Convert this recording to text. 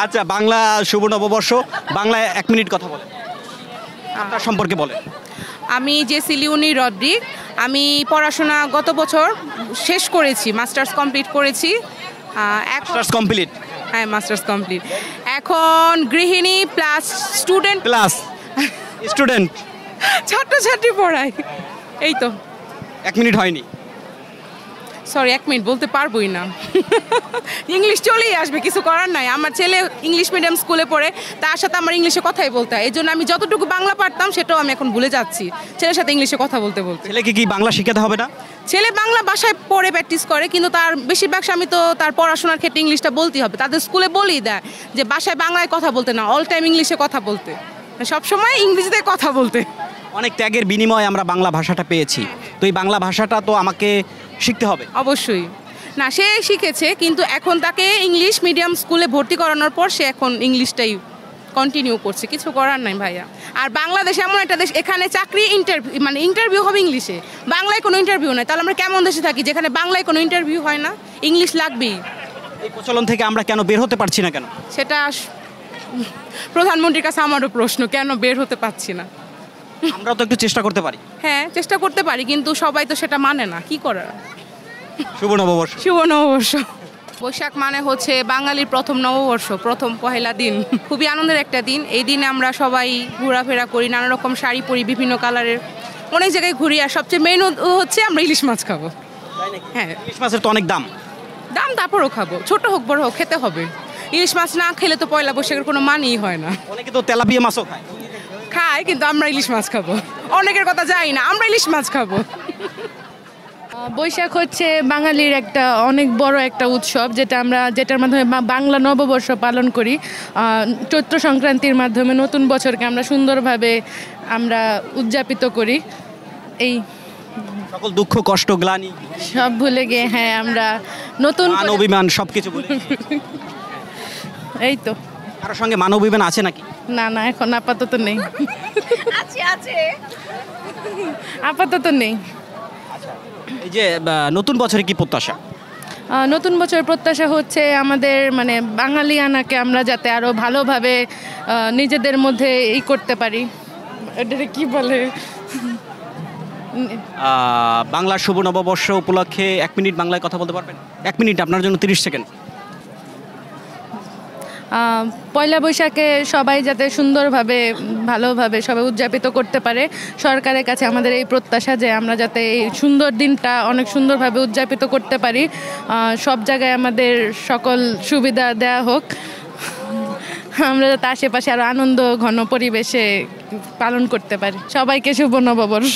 আচ্ছা, বাংলা শুভ নববর্ষ, বাংলায় 1 মিনিট কথা বলেন, আপনার সম্পর্কে বলেন। আমি জেসিলিউনি রদ্রিক। আমি পড়াশোনা গত বছর শেষ করেছি, মাস্টার্স কমপ্লিট করেছি। Masters complete? হ্যাঁ, মাস্টার্স কমপ্লিট। এখন গৃহিণী প্লাস স্টুডেন্ট স্টুডেন্ট ছাত্রছাত্রী পড়াই, এই তো। 1 মিনিট হয়নি। সরি, 1 মিনিট বলতে পারবোই না। ইংলিশ চলেই আসবে, কিছু করার নাই। আমার ছেলে ইংলিশ মিডিয়াম স্কুলে পড়ে, তার সাথে আমার ইংলিশে কথাই বলতে হয়। এই জন্য আমি যতটুকু বাংলা পারতাম সেটাও আমি এখন ভুলে যাচ্ছি ছেলের সাথে ইংলিশে কথা বলতে বলতে। ছেলেকে কি বাংলা শেখাতে হবে না? ছেলে বাংলা বাসায় পড়ে প্র্যাকটিস করে, কিন্তু তার বেশিরভাগ স্বামী তো তার পড়াশোনার ক্ষেত্রে ইংলিশটা বলতেই হবে। তাদের স্কুলে বলেই দেয় যে বাসায় বাংলায় কথা বলতে না, অল টাইম ইংলিশে কথা বলতে, সবসময় ইংরেজিতে কথা বলতে। অনেক ত্যাগের বিনিময়ে আমরা বাংলা ভাষাটা পেয়েছি, তো এই বাংলা ভাষাটা তো আমাকে শিখতে হবে। অবশ্যই না, সে শিখেছে, কিন্তু এখন তাকে ইংলিশ মিডিয়াম স্কুলে ভর্তি করানোর পর সে এখন ইংলিশটাই কন্টিনিউ করছে, কিছু করার নাই ভাইয়া। আর বাংলাদেশ এমন একটা দেশ, এখানে চাকরি ইন্টারভিউ হবে ইংলিশে, বাংলায় কোনো ইন্টারভিউ নাই। তাহলে আমরা কেমন দেশে থাকি যেখানে বাংলায় কোনো ইন্টারভিউ হয় না, ইংলিশ লাগবেই। এই প্রচলন থেকে আমরা কেন বের হতে পারছি না কেন? সেটা প্রধানমন্ত্রীর কাছে আমারও প্রশ্ন, কেন বের হতে পারছি না। আমরাও তো একটু চেষ্টা করতে পারি। হ্যাঁ, চেষ্টা করতে পারি, কিন্তু সবাই তো সেটা মানে না, কি করার। শুভ নববর্ষ। শুভ নববর্ষ। বৈশাখ মানে হচ্ছে বাঙালির প্রথম নববর্ষ, প্রথম পহেলা দিন। খুবই আনন্দের একটা দিন। এই দিনে আমরা সবাই ঘোরাফেরা করি, নানা রকম শাড়ি পরি, বিভিন্ন কালারের, অনেক জায়গায় ঘুরি। আর সবচেয়ে মেইন হচ্ছে আমরা ইলিশ মাছ খাবো। হ্যাঁ, ইলিশ মাছের তো অনেক দাম। তারপরও খাবো, ছোট হোক বড় হোক খেতে হবে। ইলিশ মাছ না খেলে তো পয়লা বৈশাখের কোনো মানেই হয় না। অনেকে তো তেলাপিয়া মাছও খায়, কিন্তু আমরা ইলিশ মাছ খাবো। অনেকের কথা যাই না, আমরা ইলিশ মাছ খাবো। বৈশাখ হচ্ছে বাঙালির একটা অনেক বড় একটা উৎসব, যেটার মাধ্যমে বাংলা নববর্ষ পালন করি। চৈত্র সংক্রান্তির মাধ্যমে নতুন বছরকে আমরা সুন্দরভাবে উদযাপিত করি। এই সকল দুঃখ কষ্ট গ্লানি সব ভুলে গিয়ে, হ্যাঁ, আমরা নতুন অভিমান সবকিছু ভুলে। এই তো। কারোর সঙ্গে মান অভিমান আছে নাকি? না, এখন আপাতত নেই। আছে আপাতত নেই। এই যে নতুন বছরে কি প্রত্যাশা? নতুন বছর প্রত্যাশা হচ্ছে আমাদের বাঙালিয়ানাকে আমরা যাতে আরো ভালোভাবে নিজেদের মধ্যে করতে পারি। এটাকে কি বলে, বাংলা শুভ নববর্ষ উপলক্ষে 1 মিনিট বাংলায় কথা বলতে পারবেন? 1 মিনিট, আপনার জন্য 30 সেকেন্ড। পয়লা বৈশাখে সবাই যাতে সুন্দরভাবে ভালোভাবে সবাই উদযাপিত করতে পারে, সরকারের কাছে আমাদের এই প্রত্যাশা যে আমরা যাতে এই সুন্দর দিনটা অনেক সুন্দরভাবে উদযাপিত করতে পারি। সব জায়গায় আমাদের সকল সুবিধা দেয়া হোক, আমরা যাতে আশেপাশে আরও আনন্দ ঘন পরিবেশে পালন করতে পারি। সবাইকে শুভ নববর্ষ।